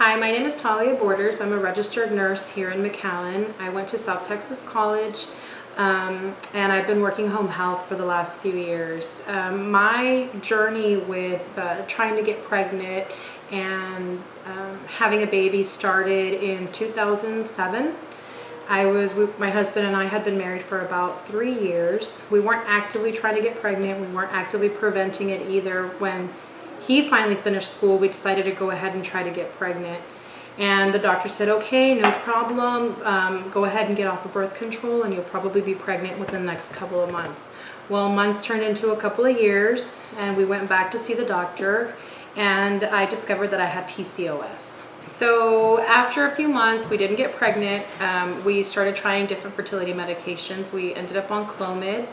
Hi, my name is Talia Borders. I'm a registered nurse here in McAllen. I went to South Texas College and I've been working home health for the last few years. My journey with trying to get pregnant and having a baby started in 2007. My husband and I had been married for about 3 years. We weren't actively trying to get pregnant. We weren't actively preventing it either. When he finally finished school, we decided to go ahead and try to get pregnant. And the doctor said, okay, no problem. Go ahead and get off of birth control and you'll probably be pregnant within the next couple of months. Well, months turned into a couple of years and we went back to see the doctor and I discovered that I had PCOS. So after a few months, we didn't get pregnant. We started trying different fertility medications. We ended up on Clomid.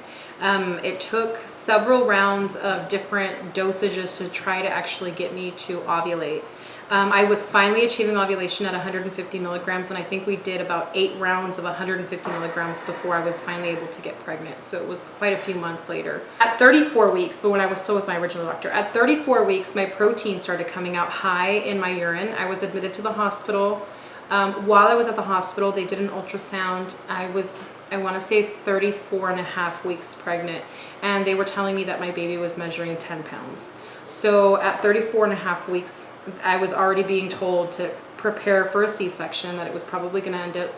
It took several rounds of different dosages to try to actually get me to ovulate. I was finally achieving ovulation at 150 milligrams, and I think we did about 8 rounds of 150 milligrams before I was finally able to get pregnant. So it was quite a few months later. At 34 weeks, but when I was still with my original doctor, at 34 weeks, my protein started coming out high in my urine. I was admitted to the hospital. While I was at the hospital, they did an ultrasound. I want to say 34 and a half weeks pregnant, and they were telling me that my baby was measuring 10 pounds. So at 34 and a half weeks, I was already being told to prepare for a C-section, that it was probably going to end up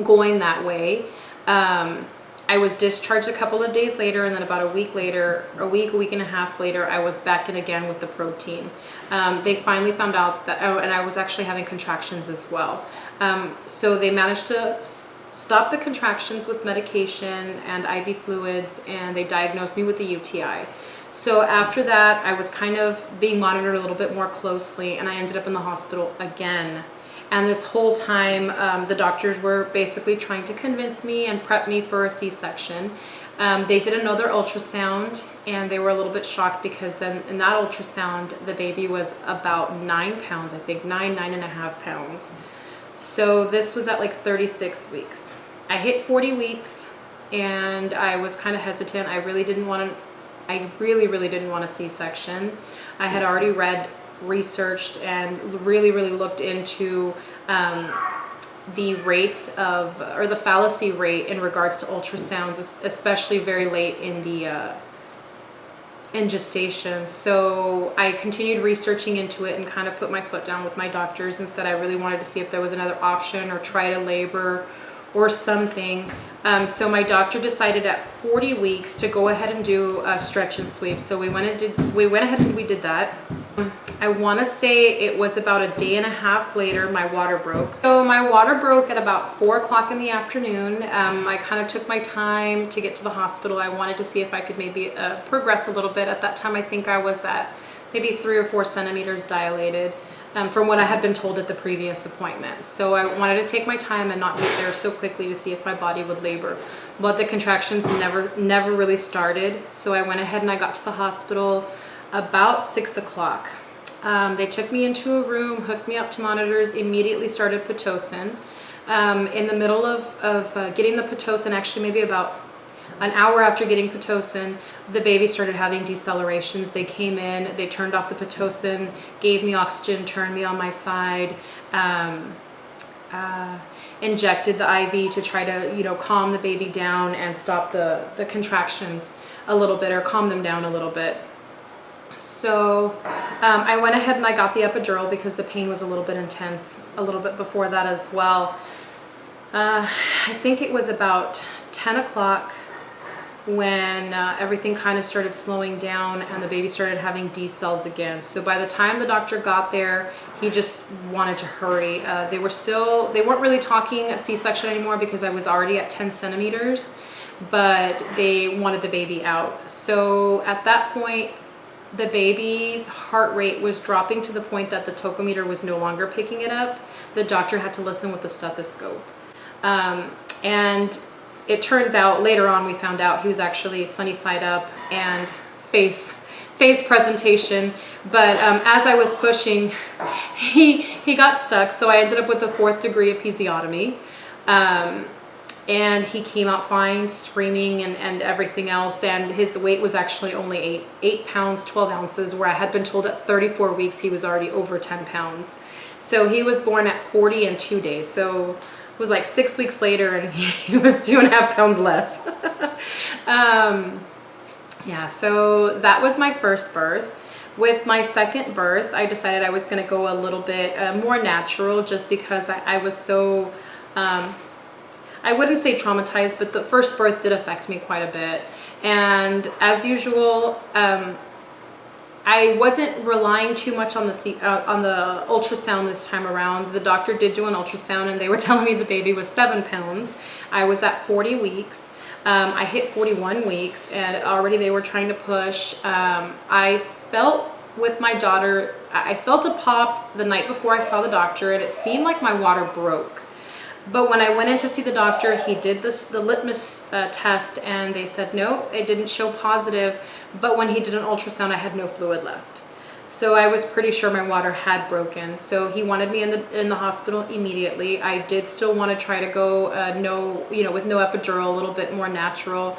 going that way. I was discharged a couple of days later, and then about a week and a half later, I was back in again with the protein. They finally found out that, and I was actually having contractions as well. So they managed to stop the contractions with medication and IV fluids, and they diagnosed me with the UTI. So after that, I was kind of being monitored a little bit more closely, and I ended up in the hospital again. And this whole time, the doctors were basically trying to convince me and prep me for a C-section. They did another ultrasound, and they were a little bit shocked because then in that ultrasound, the baby was about 9 pounds, I think, 9.5 pounds. So this was at like 36 weeks. I hit 40 weeks, and I was kind of hesitant. I really didn't want a C-section. I had already researched and really looked into the rates of, or the fallacy rate in regards to ultrasounds, especially very late in gestation. So I continued researching into it and kind of put my foot down with my doctors and said I really wanted to see if there was another option or try to labor or something. So my doctor decided at 40 weeks to go ahead and do a stretch and sweep. So we went ahead and we did that. I want to say it was about a day and a half later, my water broke. So my water broke at about 4 o'clock in the afternoon. I kind of took my time to get to the hospital. I wanted to see if I could maybe progress a little bit. At that time, I think I was at maybe 3 or 4 centimeters dilated. From what I had been told at the previous appointment. So I wanted to take my time and not get there so quickly to see if my body would labor. But the contractions never really started. So I went ahead and I got to the hospital about 6 o'clock. They took me into a room, hooked me up to monitors, immediately started Pitocin. In the middle of getting the Pitocin, actually maybe about an hour after getting Pitocin, the baby started having decelerations. They came in, they turned off the Pitocin, gave me oxygen, turned me on my side, injected the IV to try to, calm the baby down and stop the contractions a little bit, or calm them down a little bit. So I went ahead and I got the epidural because the pain was a little bit intense a little bit before that as well. I think it was about 10 o'clock when everything kind of started slowing down and the baby started having decels again. So by the time the doctor got there, he just wanted to hurry. They weren't really talking a C-section anymore because I was already at 10 centimeters, but they wanted the baby out. So at that point, the baby's heart rate was dropping to the point that the tocometer was no longer picking it up. The doctor had to listen with the stethoscope. And it turns out later on we found out he was actually sunny side up and face presentation. But as I was pushing, he got stuck. So I ended up with a 4th degree episiotomy. and he came out fine, screaming and everything else. And his weight was actually only 8 pounds, 12 ounces, where I had been told at 34 weeks he was already over 10 pounds. So he was born at 40 and 2 days. So it was like 6 weeks later and he was 2.5 pounds less. Yeah, so that was my first birth. With my second birth, I decided I was going to go a little bit more natural, just because I was so, I wouldn't say traumatized, but the first birth did affect me quite a bit. And as usual, I wasn't relying too much on the ultrasound this time around. The doctor did do an ultrasound and they were telling me the baby was 7 pounds. I was at 40 weeks. I hit 41 weeks and already they were trying to push. I felt with my daughter, I felt a pop the night before I saw the doctor, and it seemed like my water broke. But when I went in to see the doctor, he did the litmus test, and they said no, it didn't show positive. But when he did an ultrasound, I had no fluid left. So I was pretty sure my water had broken. So he wanted me in the hospital immediately. I did still want to try to go with no epidural, a little bit more natural,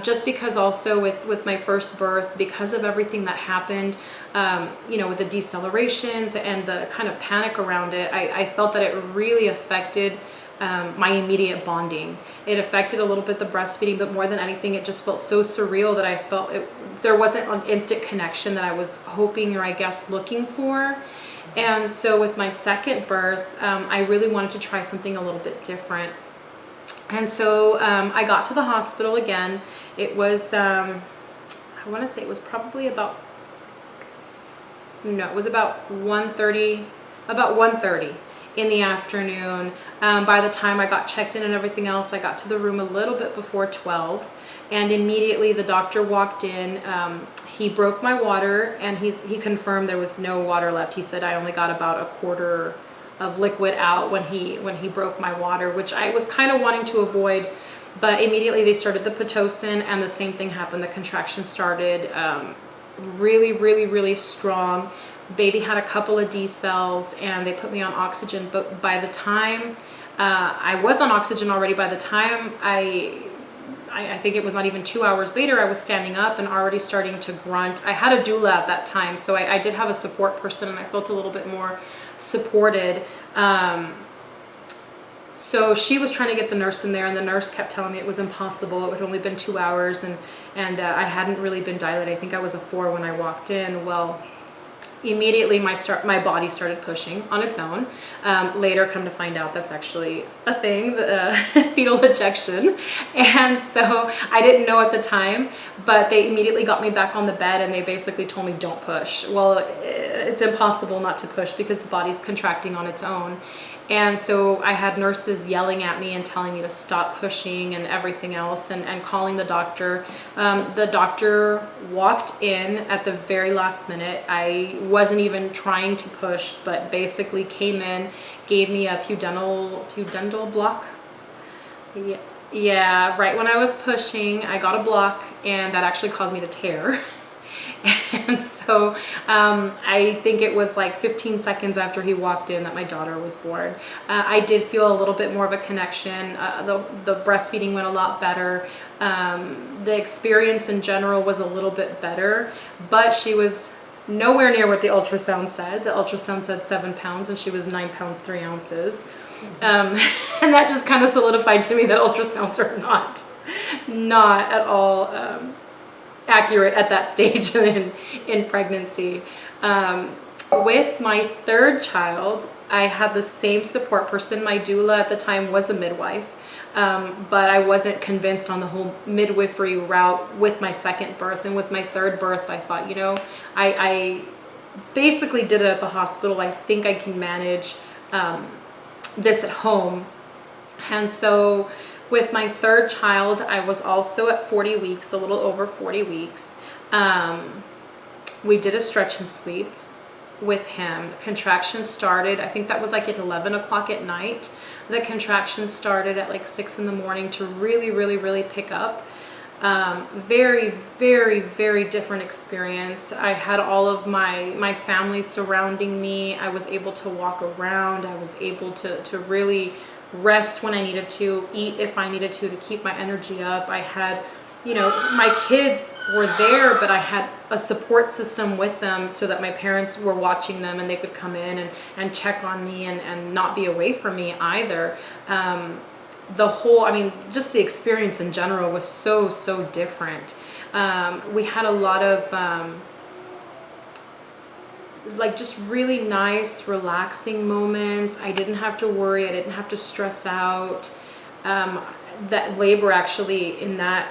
just because also with my first birth, because of everything that happened, with the decelerations and the kind of panic around it, I felt that it really affected my immediate bonding. It affected a little bit the breastfeeding, but more than anything, it just felt so surreal that I felt there wasn't an instant connection that I was hoping, or I guess looking for. And so with my second birth, I really wanted to try something a little bit different. And so I got to the hospital again. It was, I want to say it was probably it was about 1:30 in the afternoon. By the time I got checked in and everything else, I got to the room a little bit before 12, and immediately the doctor walked in. He broke my water, and he confirmed there was no water left. He said I only got about a quarter of liquid out when he broke my water, which I was kind of wanting to avoid. But immediately they started the Pitocin, and the same thing happened. The contraction started really, really, really strong. Baby had a couple of D cells, and they put me on oxygen. But by the time I was on oxygen already, by the time I think it was not even 2 hours later, I was standing up and already starting to grunt. I had a doula at that time, so I did have a support person, and I felt a little bit more supported. So she was trying to get the nurse in there, and the nurse kept telling me it was impossible. It had only been 2 hours, and I hadn't really been dilated. I think I was a 4 when I walked in. Well, immediately my body started pushing on its own. Later, come to find out that's actually a thing, the fetal ejection. And so I didn't know at the time, but they immediately got me back on the bed, and they basically told me don't push. Well, it's impossible not to push because the body's contracting on its own. And so I had nurses yelling at me and telling me to stop pushing and everything else, and calling the doctor. The doctor walked in at the very last minute. I wasn't even trying to push, but basically came in, gave me a pudendal block. Yeah, right when I was pushing, I got a block, and that actually caused me to tear. And so I think it was like 15 seconds after he walked in that my daughter was born. I did feel a little bit more of a connection. The breastfeeding went a lot better. The experience in general was a little bit better, but she was nowhere near what the ultrasound said. The ultrasound said 7 pounds, and she was 9 pounds 3 ounces. And that just kind of solidified to me that ultrasounds are not at all accurate at that stage in pregnancy. With my third child, I had the same support person. My doula at the time was a midwife, but I wasn't convinced on the whole midwifery route with my second birth. And with my third birth, I thought, I basically did it at the hospital. I think I can manage this at home. And so with my third child, I was also at 40 weeks, a little over 40 weeks. We did a stretch and sweep with him. Contractions started, I think that was like at 11 o'clock at night. The contractions started at like 6 in the morning to really, really, really pick up. Very, very, very different experience. I had all of my family surrounding me. I was able to walk around. I was able to really rest when I needed to, eat if I needed to keep my energy up. I had, you know, my kids were there, but I had a support system with them so that my parents were watching them and they could come in and check on me and not be away from me either. The whole, I mean, just the experience in general was so, so different. We had a lot of like just really nice, relaxing moments. I didn't have to worry. I didn't have to stress out. That labor actually in that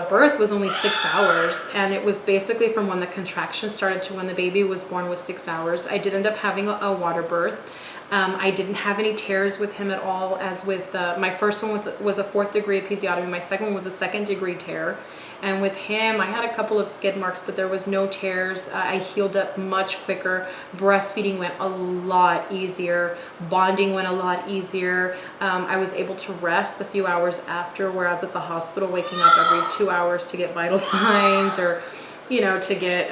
birth was only 6 hours, and it was basically from when the contractions started to when the baby was born was 6 hours. I did end up having a water birth. I didn't have any tears with him at all, as with my first one was a 4th degree episiotomy. My second one was a 2nd degree tear. And with him, I had a couple of skid marks, but there was no tears. I healed up much quicker. Breastfeeding went a lot easier. Bonding went a lot easier. I was able to rest a few hours after, whereas at the hospital, waking up every 2 hours to get vital signs or, you know, to get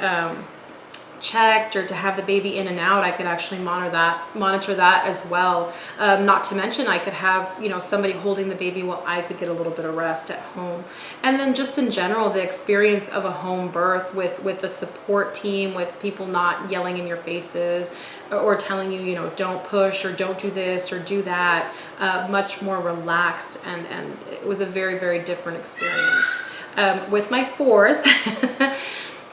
checked or to have the baby in and out, I could actually monitor that as well. Not to mention I could have, you know, somebody holding the baby while I could get a little bit of rest at home. And then just in general, the experience of a home birth with the support team, with people not yelling in your faces or telling you, you know, don't push or don't do this or do that, much more relaxed, and it was a very, very different experience. With my 4th,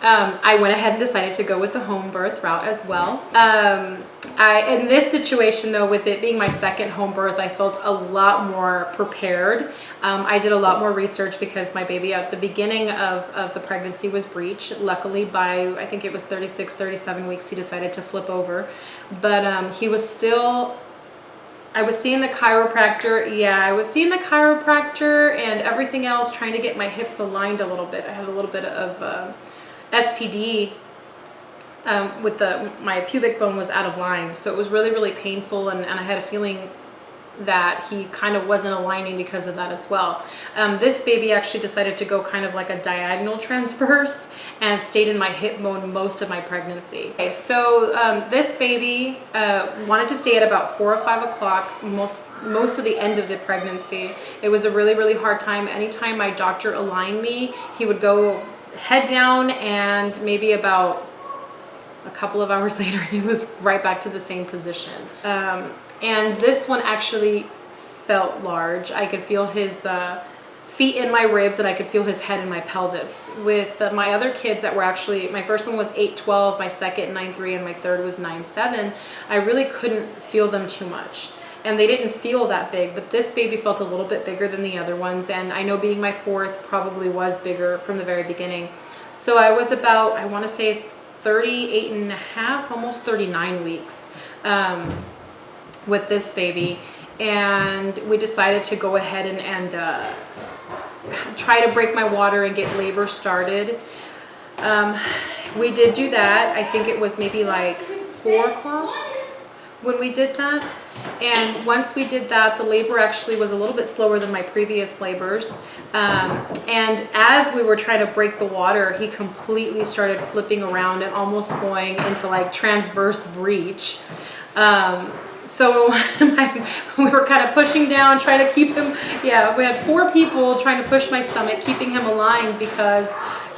I went ahead and decided to go with the home birth route as well. In this situation though, with it being my 2nd home birth, I felt a lot more prepared. I did a lot more research because my baby at the beginning of the pregnancy was breech. Luckily by, I think it was 36, 37 weeks, he decided to flip over. But he was still, I was seeing the chiropractor. Yeah, I was seeing the chiropractor and everything else, trying to get my hips aligned a little bit. I had a little bit of SPD with my pubic bone was out of line, so it was really, really painful, and I had a feeling that he kind of wasn't aligning because of that as well. This baby actually decided to go kind of like a diagonal transverse and stayed in my hip bone most of my pregnancy. Okay, so this baby wanted to stay at about 4 or 5 o'clock most of the end of the pregnancy. It was a really, really hard time. Anytime my doctor aligned me, he would go head down, and maybe about a couple of hours later he was right back to the same position. And this one actually felt large. I could feel his feet in my ribs, and I could feel his head in my pelvis. With my other kids that were actually, my first one was 8'12", my second 9'3", and my third was 9'7", I really couldn't feel them too much. And they didn't feel that big, but this baby felt a little bit bigger than the other ones. And I know being my 4th probably was bigger from the very beginning. So I was about, I want to say 38 and a half, almost 39 weeks with this baby. And we decided to go ahead and try to break my water and get labor started. We did do that. I think it was maybe like 4 o'clock when we did that. And once we did that, the labor actually was a little bit slower than my previous labors. And as we were trying to break the water, he completely started flipping around and almost going into like transverse breech. So we were kind of pushing down, trying to keep him. Yeah, we had 4 people trying to push my stomach, keeping him aligned, because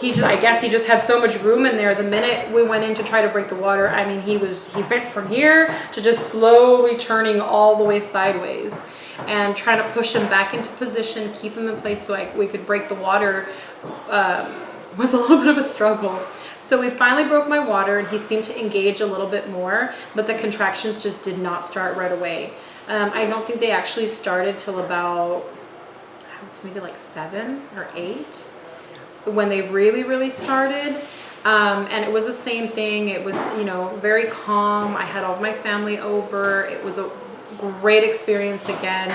I guess he just had so much room in there. The minute we went in to try to break the water, I mean, he went from here to just slowly turning all the way sideways, and trying to push him back into position, keep him in place so we could break the water was a little bit of a struggle. So we finally broke my water, and he seemed to engage a little bit more, but the contractions just did not start right away. I don't think they actually started till about, it's maybe like 7 or 8. When they really, really started. And it was the same thing. It was, you know, very calm. I had all of my family over. It was a great experience again.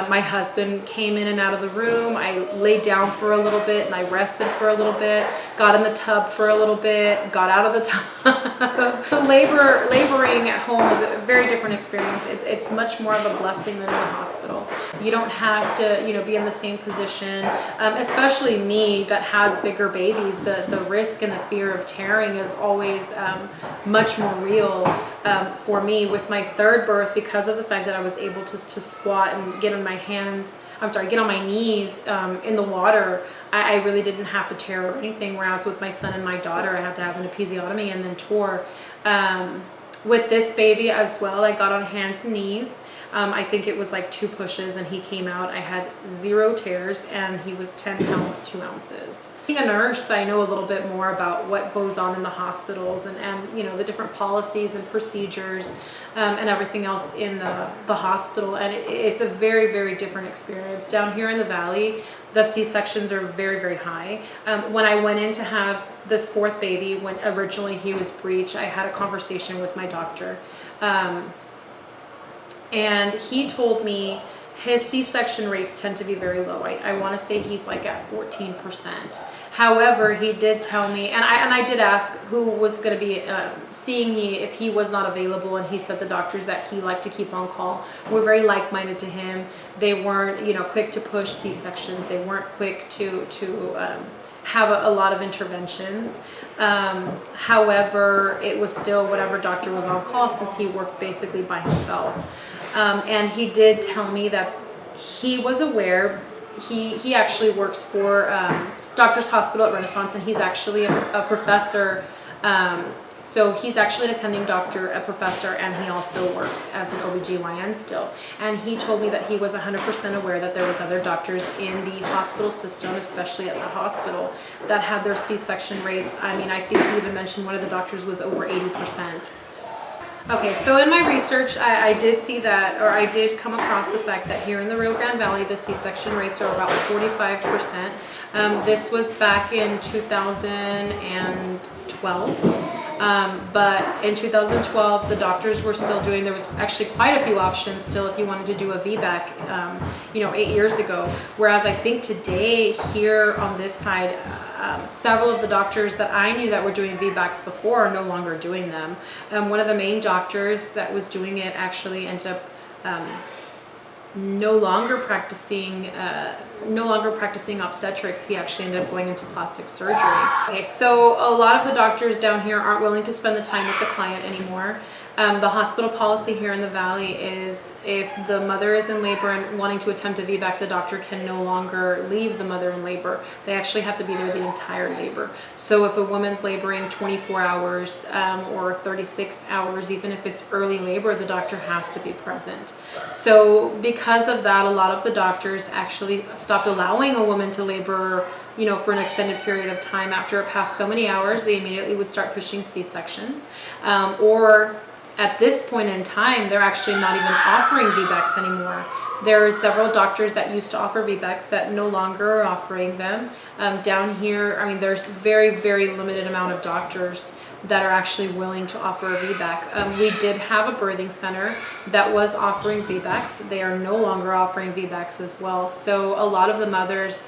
My husband came in and out of the room. I laid down for a little bit and I rested for a little bit, got in the tub for a little bit, got out of the tub. Laboring at home is a very different experience. It's much more of a blessing than in the hospital. You don't have to, you know, be in the same position, especially me that has bigger babies. The risk and the fear of tearing is always much more real for me with my third birth, because of the fact fact that I was able to squat and get on my get on my knees in the water, I really didn't have to tear or anything. Whereas with my son and my daughter, I had to have an episiotomy and then tore. With this baby as well, I got on hands and knees. I think it was like 2 pushes and he came out. I had 0 tears and he was 10 pounds, 2 ounces. Being a nurse, I know a little bit more about what goes on in the hospitals and you know, the different policies and procedures and everything else in the hospital. And it's a very, very different experience. Down here in the Valley, the C-sections are very, very high. When I went in to have this 4th baby, when originally he was breech, I had a conversation with my doctor. And he told me his C-section rates tend to be very low. I want to say he's like at 14%. However, he did tell me, and I did ask who was going to be seeing me if he was not available, and he said the doctors that he liked to keep on call were very like-minded to him. They weren't, you know, quick to push C-sections. They weren't quick to have a lot of interventions. However, it was still whatever doctor was on call, since he worked basically by himself. And he did tell me that he was aware. He actually works for Doctors Hospital at Renaissance, and he's actually a professor. So he's actually an attending doctor, a professor, and he also works as an OBGYN still. And he told me that he was 100% aware that there was other doctors in the hospital system, especially at the hospital, that had their C-section rates. I mean, I think he even mentioned one of the doctors was over 80%. Okay, so in my research, I did see that, or I did come across the fact that here in the Rio Grande Valley, the C-section rates are about 45%. This was back in 2012. But in 2012, the doctors were still doing, there was actually quite a few options still if you wanted to do a VBAC, you know, 8 years ago. Whereas I think today here on this side, several of the doctors that I knew that were doing VBACs before are no longer doing them. One of the main doctors that was doing it actually ended up no longer practicing obstetrics. He actually ended up going into plastic surgery. Okay, so a lot of the doctors down here aren't willing to spend the time with the client anymore. The hospital policy here in the Valley is if the mother is in labor and wanting to attempt a VBAC, the doctor can no longer leave the mother in labor. They actually have to be there the entire labor. So if a woman's laboring 24 hours or 36 hours, even if it's early labor, the doctor has to be present. So because of that, a lot of the doctors actually stopped allowing a woman to labor, you know, for an extended period of time. After it passed so many hours, they immediately would start pushing C-sections. Or at this point in time, they're actually not even offering VBACs anymore. There are several doctors that used to offer VBACs that no longer are offering them. Down here, I mean, there's very, very limited amount of doctors that are actually willing to offer a VBAC. We did have a birthing center that was offering VBACs. They are no longer offering VBACs as well. So a lot of the mothers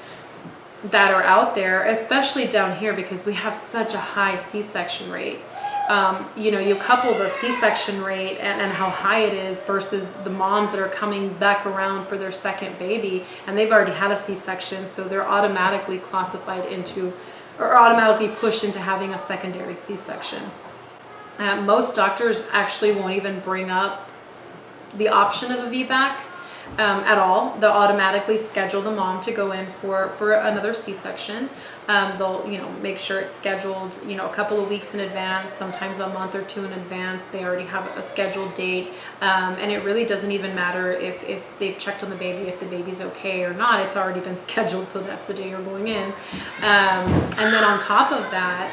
that are out there, especially down here, because we have such a high C-section rate, you know, you couple the C-section rate and how high it is versus the moms that are coming back around for their second baby and they've already had a C-section, so they're automatically classified into, or automatically pushed into having a secondary C-section. Most doctors actually won't even bring up the option of a VBAC at all. They'll automatically schedule the mom to go in for another C-section. They'll, you know, make sure it's scheduled, you know, a couple of weeks in advance, sometimes a month or 2 in advance. They already have a scheduled date, and it really doesn't even matter if they've checked on the baby, if the baby's okay or not. It's already been scheduled, so that's the day you're going in. And then on top of that,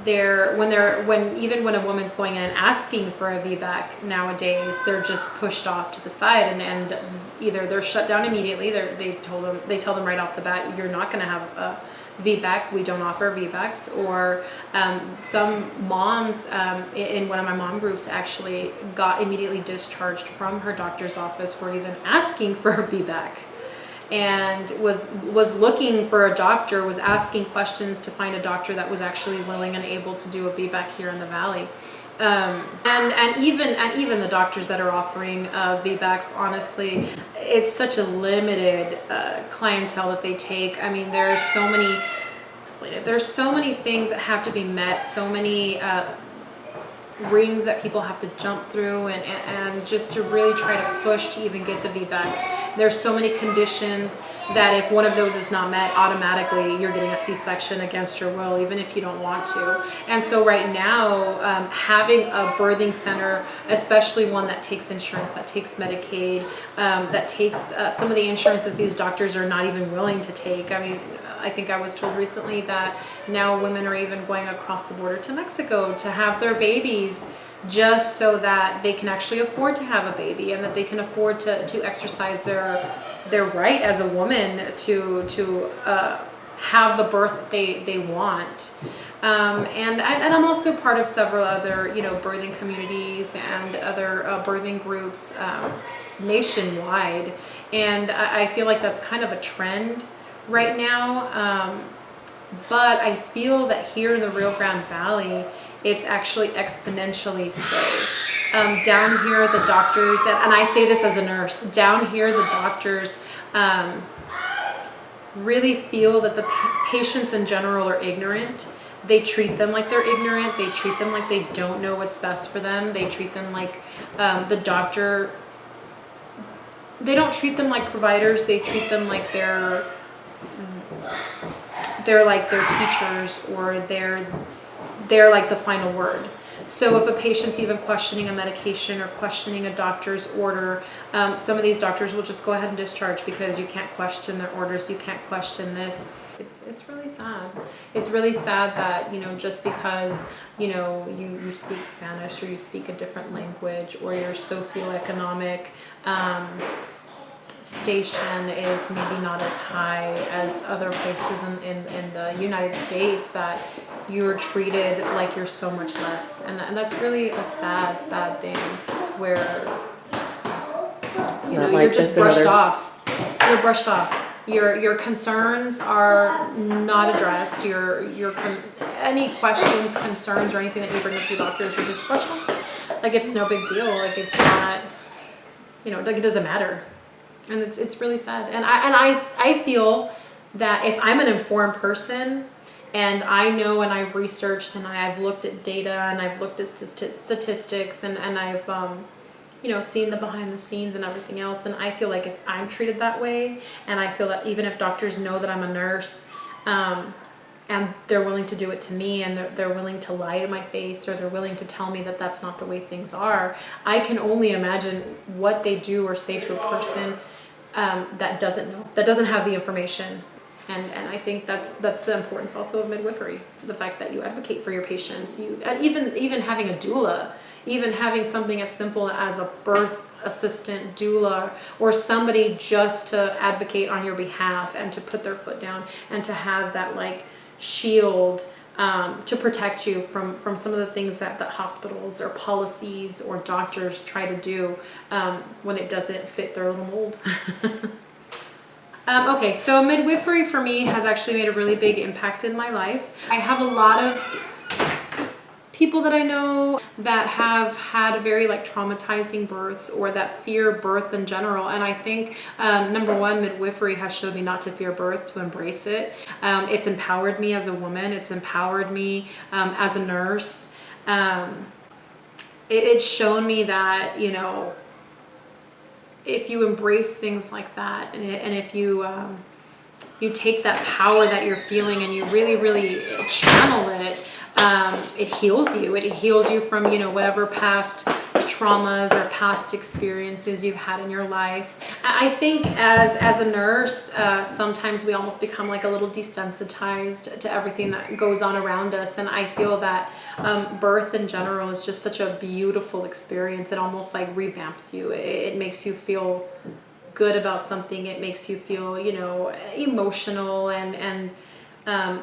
even when a woman's going in and asking for a VBAC nowadays, they're just pushed off to the side and either they're shut down immediately. They tell them right off the bat, you're not going to have a VBAC. We don't offer VBACs. Or some moms in one of my mom groups actually got immediately discharged from her doctor's office for even asking for a VBAC. And was looking for a doctor, was asking questions to find a doctor that was actually willing and able to do a VBAC here in the Valley. And even the doctors that are offering VBACs, honestly, it's such a limited clientele that they take. I mean, there's so many things that have to be met, so many rings that people have to jump through, and just to really try to push to even get the VBAC. There's so many conditions that if one of those is not met, automatically you're getting a C-section against your will, even if you don't want to. And so right now, having a birthing center, especially one that takes insurance, that takes Medicaid, that takes some of the insurances these doctors are not even willing to take. I mean, I think I was told recently that now women are even going across the border to Mexico to have their babies, just so that they can actually afford to have a baby, and that they can afford to exercise their right as a woman to have the birth they want. And I'm also part of several other, birthing communities and other birthing groups nationwide, and I feel like that's kind of a trend right now, but I feel that here in the Rio Grande Valley, it's actually exponentially so. Down here, the doctors, and I say this as a nurse, down here the doctors really feel that the patients in general are ignorant. They treat them like they're ignorant. They treat them like they don't know what's best for them. They treat them like the doctor, they don't treat them like providers. They treat them like they're like their teachers, or they're like the final word. So if a patient's even questioning a medication or questioning a doctor's order, some of these doctors will just go ahead and discharge because you can't question their orders, you can't question this. It's really sad. It's really sad that, just because, you speak Spanish, or you speak a different language, or your socioeconomic station is maybe not as high as other places in the United States, that you're treated like you're so much less. And that's really a sad thing, where you're just brushed off. You're brushed off. Your concerns are not addressed. Any questions, concerns, or anything that you bring up to your doctors, you're just brushed off. Like it's no big deal. Like it's not, like it doesn't matter. And it's really sad. And I feel that if I'm an informed person, and I know, and I've researched, and I've looked at data, and I've looked at statistics, and I've seen the behind the scenes and everything else, and I feel like if I'm treated that way, and I feel that even if doctors know that I'm a nurse, and they're willing to do it to me, and they're willing to lie to my face, or they're willing to tell me that that's not the way things are, I can only imagine what they do or say to a person that doesn't know, that doesn't have the information. And I think that's the importance also of midwifery, the fact that you advocate for your patients, and even having a doula, even having something as simple as a birth assistant doula, or somebody just to advocate on your behalf and to put their foot down and to have that like shield to protect you from some of the things that the hospitals or policies or doctors try to do when it doesn't fit their little mold. Okay, so midwifery for me has actually made a really big impact in my life. I have a lot of people that I know that have had very traumatizing births, or that fear birth in general. And I think number one, midwifery has showed me not to fear birth, to embrace it. It's empowered me as a woman. It's empowered me as a nurse. It's shown me that, if you embrace things like that, and if you take that power that you're feeling and you really channel it, it heals you. It heals you from whatever past traumas or past experiences you've had in your life. I think as a nurse, sometimes we almost become like a little desensitized to everything that goes on around us, and I feel that birth in general is just such a beautiful experience. It almost like revamps you. It makes you feel good about something. It makes you feel emotional and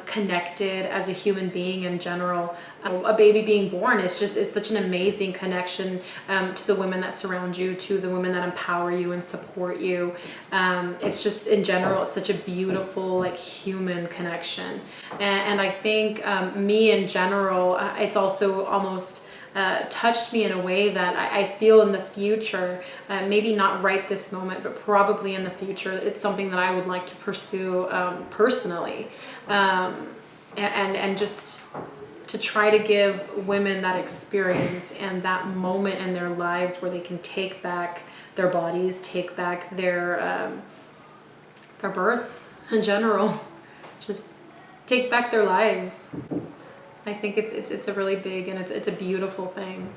connected as a human being in general. A baby being born is such an amazing connection to the women that surround you, to the women that empower you and support you. It's just in general, it's such a beautiful human connection. And I think me in general, it's also almost touched me in a way that I feel in the future, maybe not right this moment, but probably in the future, it's something that I would like to pursue personally, and just to try to give women that experience and that moment in their lives where they can take back their bodies, take back their births in general, just take back their lives. I think it's a really big and it's a beautiful thing.